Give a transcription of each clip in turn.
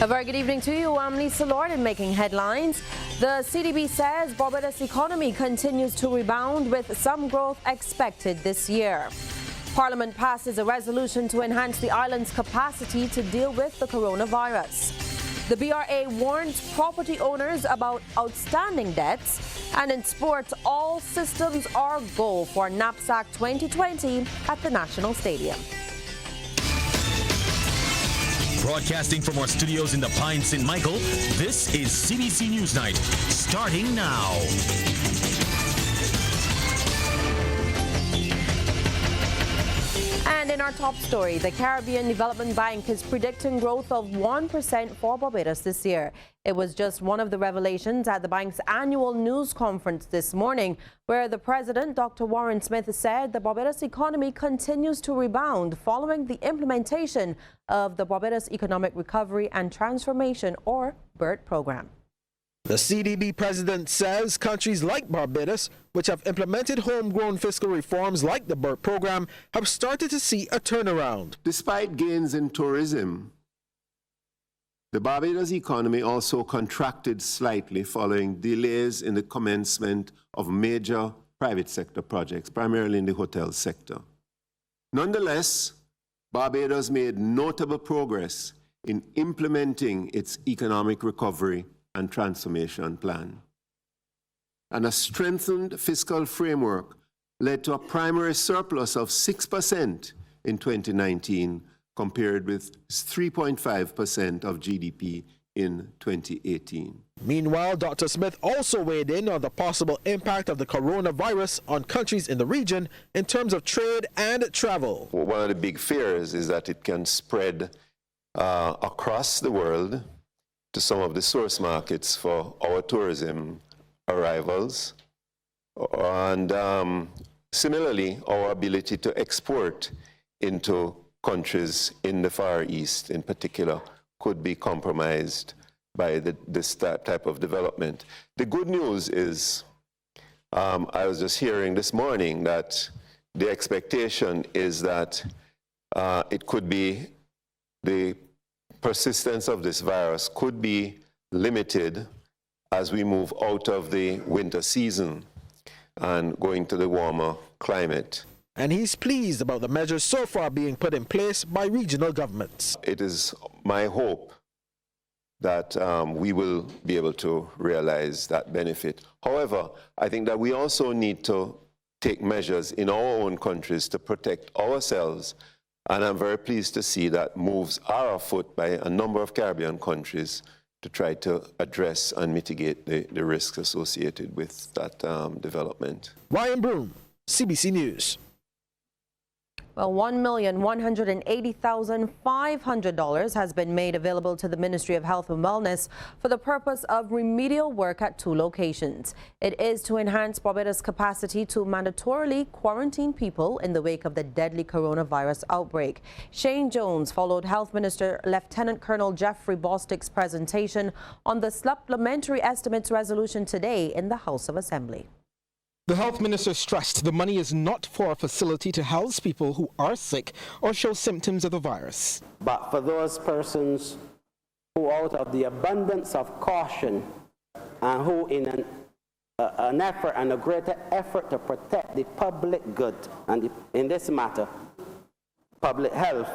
A very good evening to you. I'm Lisa Lord and making headlines. The CDB says Barbados' economy continues to rebound with some growth expected this year. Parliament passes a resolution to enhance the island's capacity to deal with the coronavirus. The BRA warns property owners about outstanding debts. And in sports, all systems are go for Knapsack 2020 at the National Stadium. Broadcasting from our studios in the Pine St. Michael, this is CBC Newsnight, starting now. And in our top story, the Caribbean Development Bank is predicting growth of 1% for Barbados this year. It was just one of the revelations at the bank's annual news conference this morning, where the president, Dr. Warren Smith, said the Barbados economy continues to rebound following the implementation of the Barbados Economic Recovery and Transformation, or BERT, program. The CDB president says countries like Barbados, which have implemented homegrown fiscal reforms like the BERT program, have started to see a turnaround. Despite gains in tourism, the Barbados economy also contracted slightly following delays in the commencement of major private sector projects, primarily in the hotel sector. Nonetheless, Barbados made notable progress in implementing its economic recovery and transformation plan. And a strengthened fiscal framework led to a primary surplus of 6% in 2019, compared with 3.5% of GDP in 2018. Meanwhile, Dr. Smith also weighed in on the possible impact of the coronavirus on countries in the region in terms of trade and travel. One of the big fears is that it can spread across the world to some of the source markets for our tourism arrivals, and similarly, our ability to export into countries in the Far East in particular could be compromised by this type of development. The good news is, I was just hearing this morning that the expectation is that it could be the persistence of this virus could be limited as we move out of the winter season and going to the warmer climate. And he's pleased about the measures so far being put in place by regional governments. It is my hope that we will be able to realize that benefit. However, I think that we also need to take measures in our own countries to protect ourselves. And I'm very pleased to see that moves are afoot by a number of Caribbean countries to try to address and mitigate the risks associated with that development. Ryan Broom, CBC News. Well, $1,180,500 has been made available to the Ministry of Health and Wellness for the purpose of remedial work at 2 locations. It is to enhance Barbados' capacity to mandatorily quarantine people in the wake of the deadly coronavirus outbreak. Shane Jones followed Health Minister Lieutenant Colonel Jeffrey Bostick's presentation on the supplementary estimates resolution today in the House of Assembly. The health minister stressed the money is not for a facility to house people who are sick or show symptoms of the virus. But for those persons who, out of the abundance of caution and who in an effort and a greater effort to protect the public good, and in this matter, public health,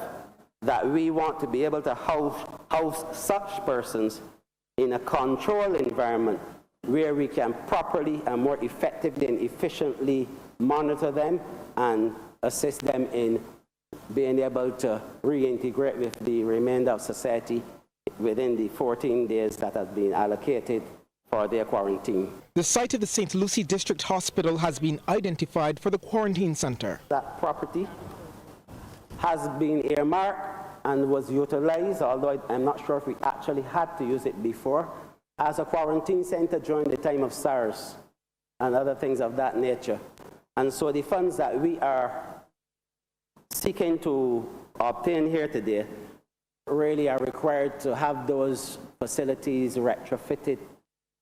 that we want to be able to house such persons in a controlled environment where we can properly and more effectively and efficiently monitor them and assist them in being able to reintegrate with the remainder of society within the 14 days that has been allocated for their quarantine. The site of the St. Lucie District Hospital has been identified for the quarantine center. That property has been earmarked and was utilized, although I'm not sure if we actually had to use it before, as a quarantine center during the time of SARS and other things of that nature. And so the funds that we are seeking to obtain here today really are required to have those facilities retrofitted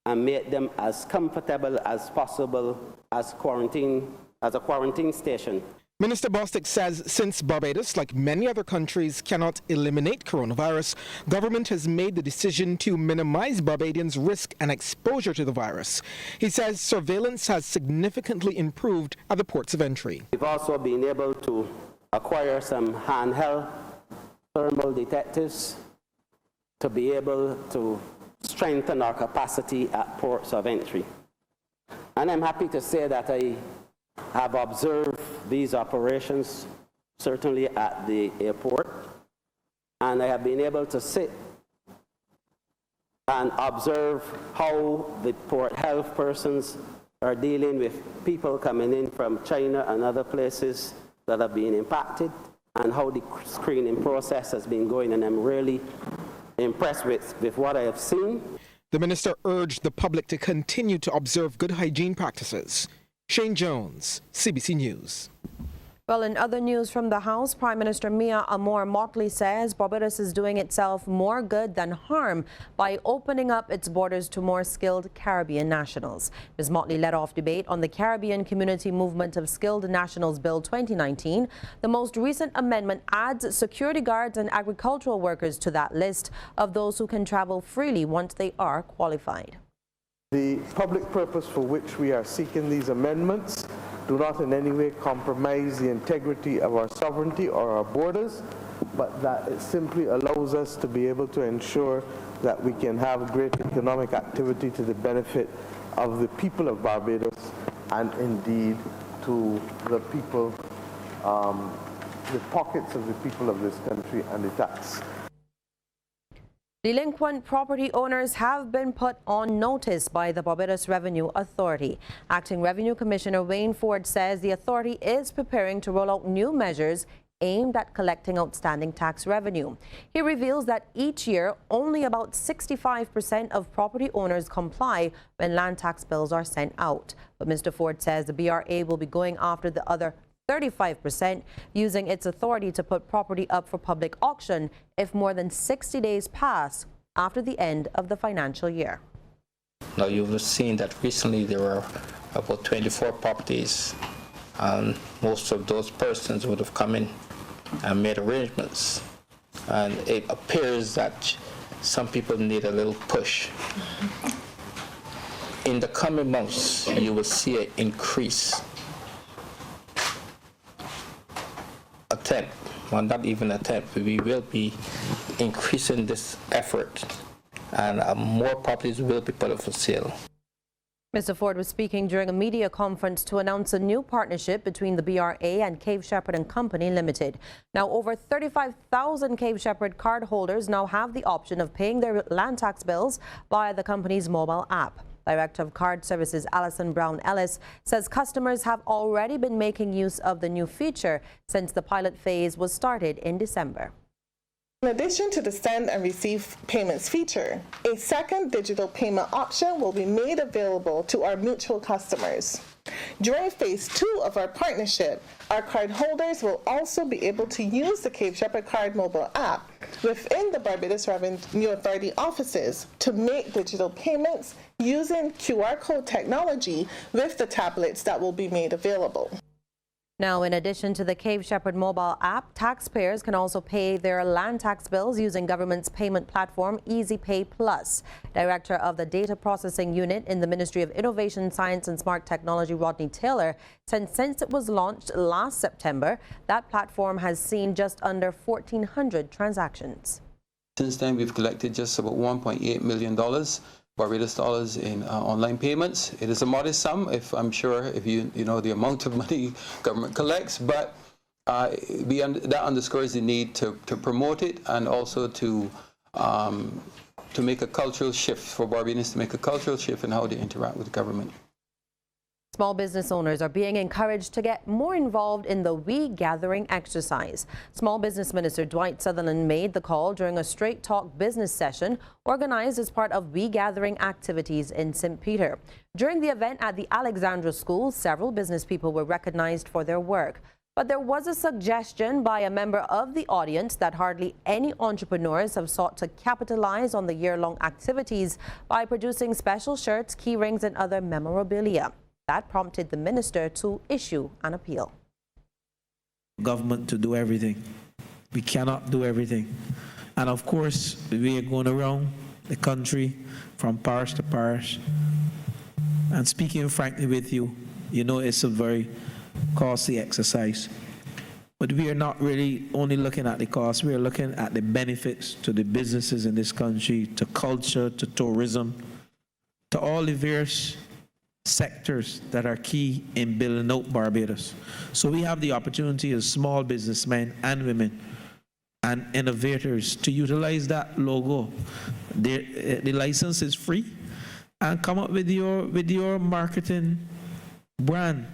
and make them as comfortable as possible as a quarantine station. Minister Bostic says since Barbados, like many other countries, cannot eliminate coronavirus, government has made the decision to minimize Barbadians' risk and exposure to the virus. He says surveillance has significantly improved at the ports of entry. We've also been able to acquire some handheld thermal detectors to be able to strengthen our capacity at ports of entry. And I'm happy to say that I have observed these operations, certainly at the airport, and I have been able to sit and observe how the port health persons are dealing with people coming in from China and other places that have been impacted, and how the screening process has been going, and I'm really impressed with what I have seen. The minister urged the public to continue to observe good hygiene practices. Shane Jones, CBC News. Well, in other news from the House, Prime Minister Mia Motley says Barbados is doing itself more good than harm by opening up its borders to more skilled Caribbean nationals. Ms. Motley led off debate on the Caribbean Community Movement of Skilled Nationals Bill 2019. The most recent amendment adds security guards and agricultural workers to that list of those who can travel freely once they are qualified. The public purpose for which we are seeking these amendments do not in any way compromise the integrity of our sovereignty or our borders, but that it simply allows us to be able to ensure that we can have great economic activity to the benefit of the people of Barbados and indeed to the people, the pockets of the people of this country and the tax. Delinquent property owners have been put on notice by the Barbados Revenue Authority. Acting Revenue Commissioner Wayne Ford says the authority is preparing to roll out new measures aimed at collecting outstanding tax revenue. He reveals that each year, only about 65% of property owners comply when land tax bills are sent out. But Mr. Ford says the BRA will be going after the other 35%, using its authority to put property up for public auction if more than 60 days pass after the end of the financial year. Now, you've seen that recently there were about 24 properties, and most of those persons would have come in and made arrangements. And it appears that some people need a little push. In the coming months, you will see an increase. Well, not even attempt, we will be increasing this effort, and more properties will be put up for sale. Mr. Ford was speaking during a media conference to announce a new partnership between the BRA and Cave Shepherd and Company Limited. Now, over 35,000 Cave Shepherd card holders now have the option of paying their land tax bills via the company's mobile app. Director of Card Services Alison Brown Ellis says customers have already been making use of the new feature since the pilot phase was started in December. In addition to the send and receive payments feature, a second digital payment option will be made available to our mutual customers. During phase 2 of our partnership, our card holders will also be able to use the Cave Shepherd Card mobile app within the Barbados Revenue Authority offices to make digital payments using QR code technology with the tablets that will be made available. Now, in addition to the Cave Shepherd mobile app, taxpayers can also pay their land tax bills using government's payment platform, EasyPay Plus. Director of the Data Processing Unit in the Ministry of Innovation, Science and Smart Technology, Rodney Taylor, said since it was launched last September, that platform has seen just under 1,400 transactions. Since then, we've collected just about $1.8 million. Barbados dollars in online payments. It is a modest sum, I'm sure if you know the amount of money government collects, but that underscores the need to promote it and also to make a cultural shift for Barbadians, to make a cultural shift in how they interact with government. Small business owners are being encouraged to get more involved in the We Gathering exercise. Small Business Minister Dwight Sutherland made the call during a Straight Talk business session organized as part of We Gathering activities in St. Peter. During the event at the Alexandra School, several business people were recognized for their work. But there was a suggestion by a member of the audience that hardly any entrepreneurs have sought to capitalize on the year-long activities by producing special shirts, key rings, and other memorabilia. That prompted the minister to issue an appeal. government to do everything. We cannot do everything. And of course, we are going around the country from parish to parish. And speaking frankly with you, you know it's a very costly exercise. But we are not really only looking at the cost, we are looking at the benefits to the businesses in this country, to culture, to tourism, to all the various sectors that are key in building out Barbados. So we have the opportunity as small businessmen and women and innovators to utilize that logo. The license is free, and come up with your marketing brand.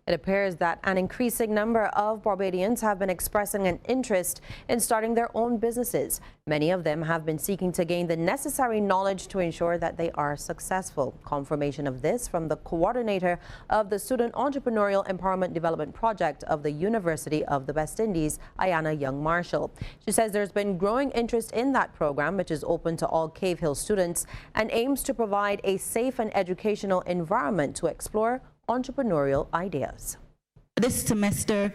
It appears that an increasing number of Barbadians have been expressing an interest in starting their own businesses. Many of them have been seeking to gain the necessary knowledge to ensure that they are successful. Confirmation of this from the coordinator of the Student Entrepreneurial Empowerment Development Project of the University of the West Indies, Ayana Young-Marshall. She says there's been growing interest in that program, which is open to all Cave Hill students and aims to provide a safe and educational environment to explore entrepreneurial ideas. This semester,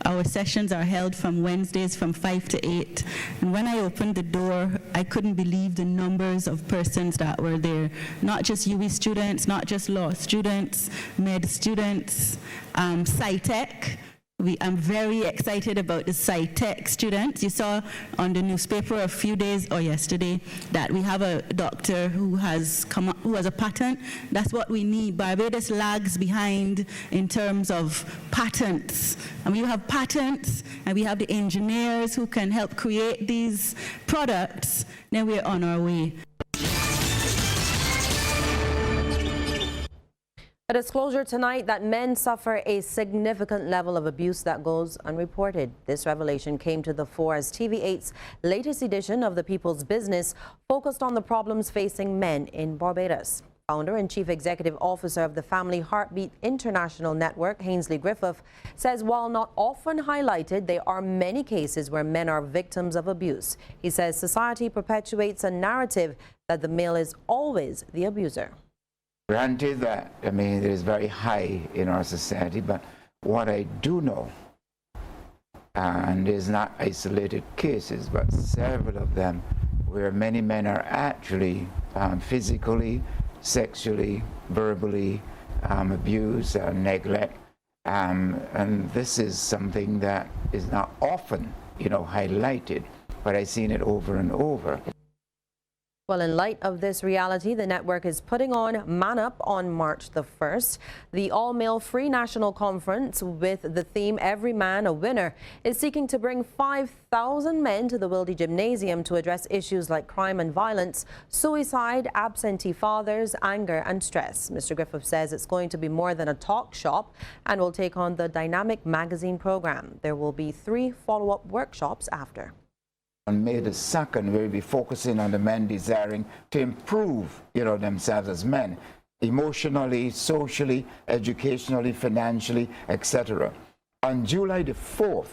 our sessions are held from Wednesdays from 5 to 8. And when I opened the door, I couldn't believe the numbers of persons that were there. Not just UWI students, not just law students, med students, SciTech. I'm very excited about the SciTech students. You saw on the newspaper a few days or yesterday that we have a doctor who has come up, who has a patent. That's what we need. Barbados lags behind in terms of patents. And we have patents, and we have the engineers who can help create these products. Then we're on our way. A disclosure tonight that men suffer a significant level of abuse that goes unreported. This revelation came to the fore as TV8's latest edition of The People's Business focused on the problems facing men in Barbados. Founder and Chief Executive Officer of the Family Heartbeat International Network, Ainsley Griffith, says while not often highlighted, there are many cases where men are victims of abuse. He says society perpetuates a narrative that the male is always the abuser. Granted that, it is very high in our society, but what I do know, and there's not isolated cases, but several of them, where many men are actually physically, sexually, verbally abused, neglect, and this is something that is not often, highlighted, but I've seen it over and over. Well, in light of this reality, the network is putting on Man Up on March the 1st. The all-male free national conference with the theme Every Man a Winner is seeking to bring 5,000 men to the Wilde Gymnasium to address issues like crime and violence, suicide, absentee fathers, anger and stress. Mr. Griffith says it's going to be more than a talk shop and will take on the Dynamic magazine program. There will be 3 follow-up workshops after. On May the 2nd, we'll be focusing on the men desiring to improve, themselves as men, emotionally, socially, educationally, financially, etc. On July the 4th,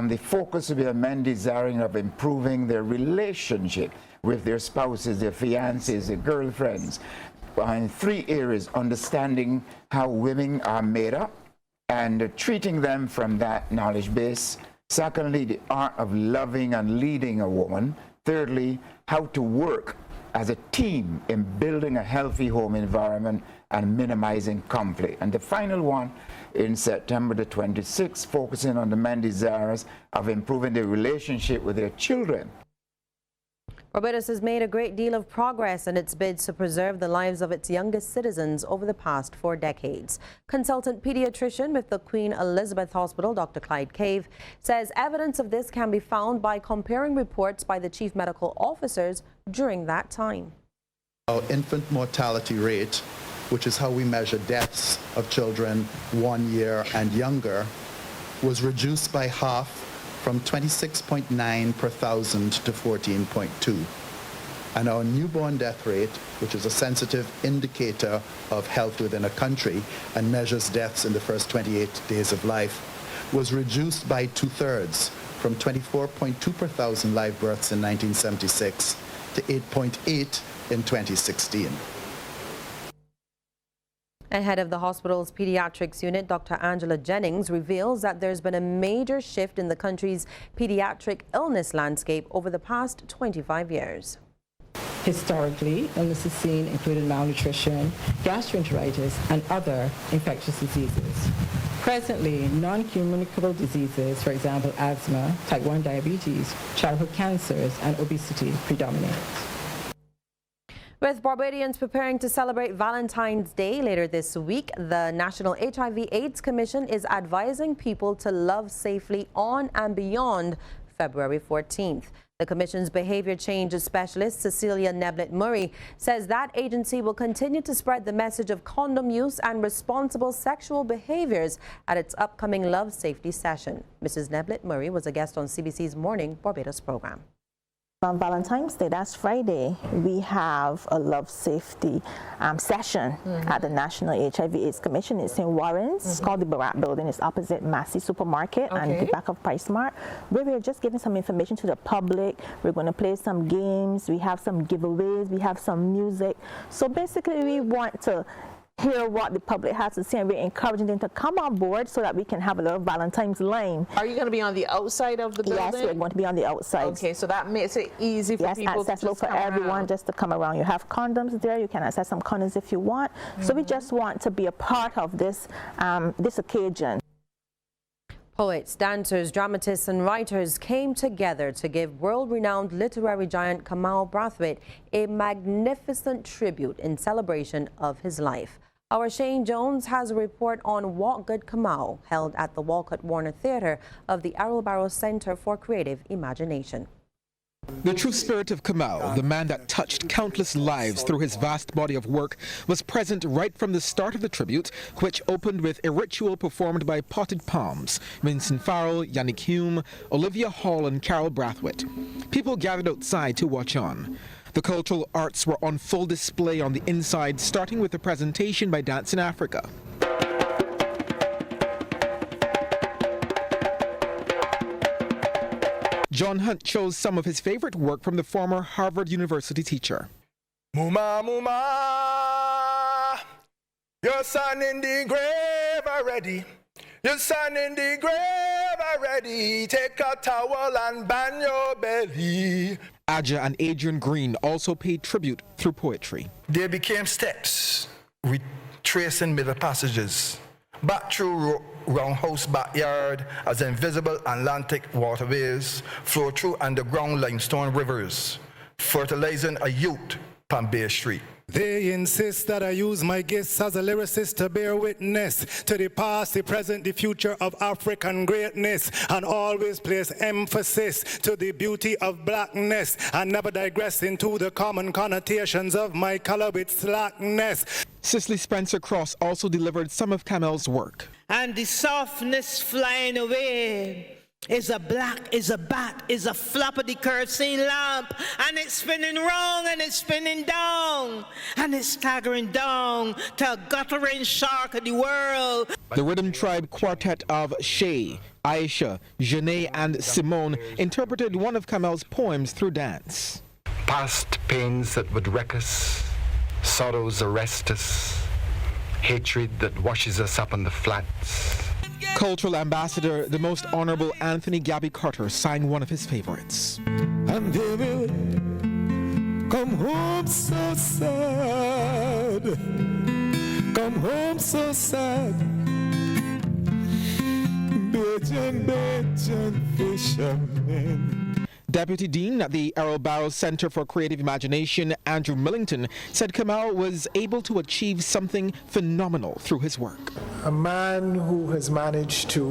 the focus will be on men desiring of improving their relationship with their spouses, their fiancés, their girlfriends. In 3 areas: understanding how women are made up and treating them from that knowledge base. Secondly, the art of loving and leading a woman. Thirdly, how to work as a team in building a healthy home environment and minimizing conflict. And the final one in September the 26th, focusing on the men desirous of improving their relationship with their children. Barbados has made a great deal of progress in its bids to preserve the lives of its youngest citizens over the past 4 decades. Consultant pediatrician with the Queen Elizabeth Hospital, Dr. Clyde Cave, says evidence of this can be found by comparing reports by the chief medical officers during that time. Our infant mortality rate, which is how we measure deaths of children 1 year and younger, was reduced by half, from 26.9 per thousand to 14.2. And our newborn death rate, which is a sensitive indicator of health within a country and measures deaths in the first 28 days of life, was reduced by 2/3, from 24.2 per thousand live births in 1976 to 8.8 in 2016. And head of the hospital's pediatrics unit, Dr. Angela Jennings, reveals that there's been a major shift in the country's pediatric illness landscape over the past 25 years. Historically, illnesses seen included malnutrition, gastroenteritis, and other infectious diseases. Presently, non-communicable diseases, for example, asthma, type 1 diabetes, childhood cancers, and obesity predominate. With Barbadians preparing to celebrate Valentine's Day later this week, the National HIV/AIDS Commission is advising people to love safely on and beyond February 14th. The Commission's behavior change specialist, Cecilia Neblett-Murray, says that agency will continue to spread the message of condom use and responsible sexual behaviors at its upcoming Love Safety session. Mrs. Neblett-Murray was a guest on CBC's Morning Barbados program. On Valentine's Day, that's Friday, we have a love safety session at the National HIV/AIDS Commission. It's in Warrens. It's called the Barat Building. It's opposite Massey Supermarket and the back of Price Mart, where we're just giving some information to the public. We're going to play some games. We have some giveaways. We have some music. So basically, we want to hear what the public has to say, and we're encouraging them to come on board so that we can have a little Valentine's line. Are you going to be on the outside of the building? Yes, we're going to be on the outside. Okay, so that makes it easy for people to accessible just for everyone just to come around. You have condoms there. You can access some condoms if you want. So we just want to be a part of this this occasion. Poets, dancers, dramatists and writers came together to give world-renowned literary giant Kamau Brathwaite a magnificent tribute in celebration of his life. Our Shane Jones has a report on What Good Kamau, held at the Walcott Warner Theatre of the Errol Barrow Center for Creative Imagination. The true spirit of Kamau, the man that touched countless lives through his vast body of work, was present right from the start of the tribute, which opened with a ritual performed by Potted Palms, Vincent Farrell, Yannick Hume, Olivia Hall and Carol Brathwaite. People gathered outside to watch on. The cultural arts were on full display on the inside, starting with a presentation by Dance in Africa. John Hunt chose some of his favorite work from the former Harvard University teacher. Muma, Muma, your son in the grave already. Your son in the grave already. Take a towel and bang your belly. Aja and Adrian Green also paid tribute through poetry. There became steps, retracing middle passages, back through roundhouse backyard as invisible Atlantic waterways flow through underground limestone rivers, fertilizing a youth on Bay Street. They insist that I use my gifts as a lyricist to bear witness to the past, the present, the future of African greatness, and always place emphasis to the beauty of blackness, and never digress into the common connotations of my color with slackness. Cicely Spencer Cross also delivered some of Kamau's work. And the softness flying away is a black, is a bat, is a flap of the kerosene lamp, and it's spinning wrong and it's spinning down, and it's staggering down to a guttering shark of the world. The Rhythm Tribe quartet of Shay, Aisha, Janae and Simone interpreted one of Kamau's poems through dance. Past pains that would wreck us, sorrows arrest us, hatred that washes us up on the flats. Cultural ambassador, the Most Honorable Anthony Gabby Carter, sang one of his favorites. And they will come home so sad, come home so sad. Bajan fishermen. Deputy Dean at the Errol Barrow Center for Creative Imagination, Andrew Millington, said Kamau was able to achieve something phenomenal through his work. A man who has managed to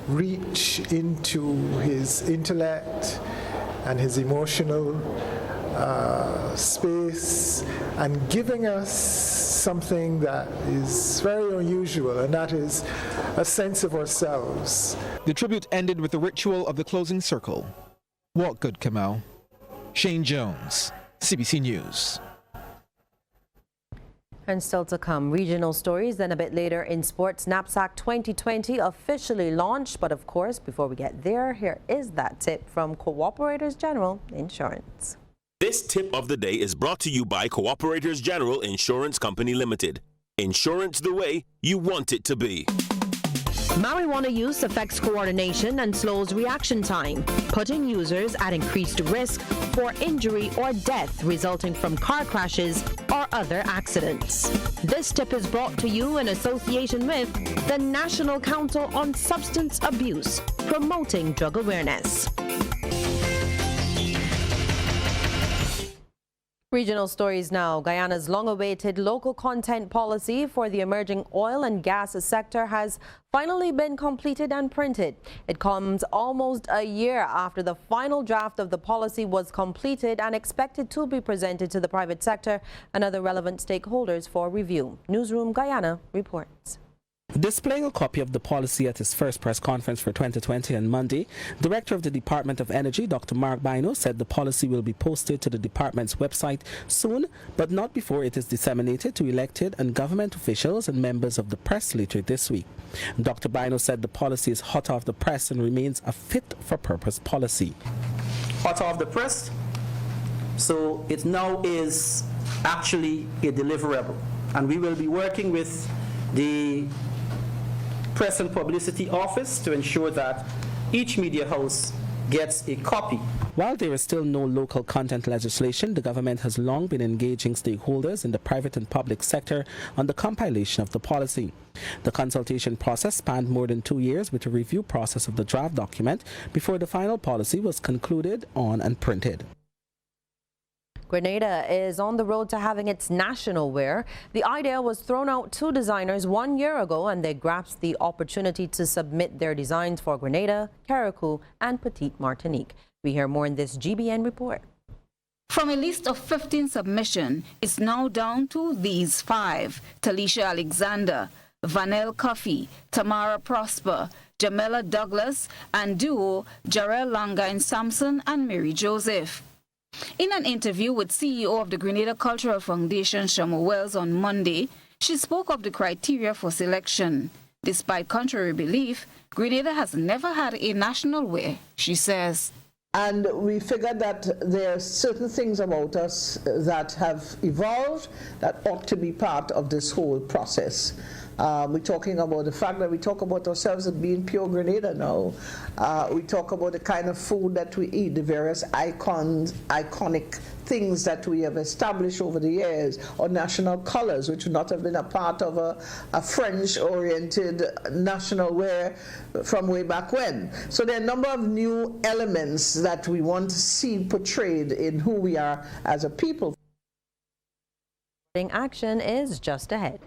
reach into his intellect and his emotional space and giving us something that is very unusual, and that is a sense of ourselves. The tribute ended with the ritual of the closing circle. What good, Kamau? Shane Jones, CBC News. And still to come, regional stories. Then a bit later in sports, Knapsack 2020 officially launched. But of course, before we get there, here is that tip from Cooperators General Insurance. This tip of the day is brought to you by Cooperators General Insurance Company Limited. Insurance the way you want it to be. Marijuana use affects coordination and slows reaction time, putting users at increased risk for injury or death resulting from car crashes or other accidents. This tip is brought to you in association with the National Council on Substance Abuse, promoting drug awareness. Regional stories now. Guyana's long-awaited local content policy for the emerging oil and gas sector has finally been completed and printed. It comes almost a year after the final draft of the policy was completed and expected to be presented to the private sector and other relevant stakeholders for review. Newsroom Guyana reports. Displaying a copy of the policy at his first press conference for 2020 on Monday, Director of the Department of Energy, Dr. Mark Bino, said the policy will be posted to the department's website soon, but not before it is disseminated to elected and government officials and members of the press later this week. Dr. Bino said the policy is hot off the press and remains a fit-for-purpose policy. Hot off the press, so it now is actually a deliverable, and we will be working with the Press and Publicity Office to ensure that each media house gets a copy. While there is still no local content legislation, the government has long been engaging stakeholders in the private and public sector on the compilation of the policy. The consultation process spanned more than 2 years, with a review process of the draft document before the final policy was concluded on and printed. Grenada is on the road to having its national wear. The idea was thrown out to designers 1 year ago, and they grasped the opportunity to submit their designs for Grenada, Carriacou, and Petite Martinique. We hear more in this GBN report. From a list of 15 submissions, it's now down to these 5: Talisha Alexander, Vanel Coffey, Tamara Prosper, Jamela Douglas, and duo Jarrell Langa and Sampson and Mary Joseph. In an interview with CEO of the Grenada Cultural Foundation, Shamo Wells, on Monday, she spoke of the criteria for selection. Despite contrary belief, Grenada has never had a national wear, she says. And we figured that there are certain things about us that have evolved that ought to be part of this whole process. We're talking about the fact that we talk about ourselves as being pure Grenada now. We talk about the kind of food that we eat, the various iconic things that we have established over the years, or national colors, which would not have been a part of a French-oriented national wear from way back when. So there are a number of new elements that we want to see portrayed in who we are as a people. Action is just ahead.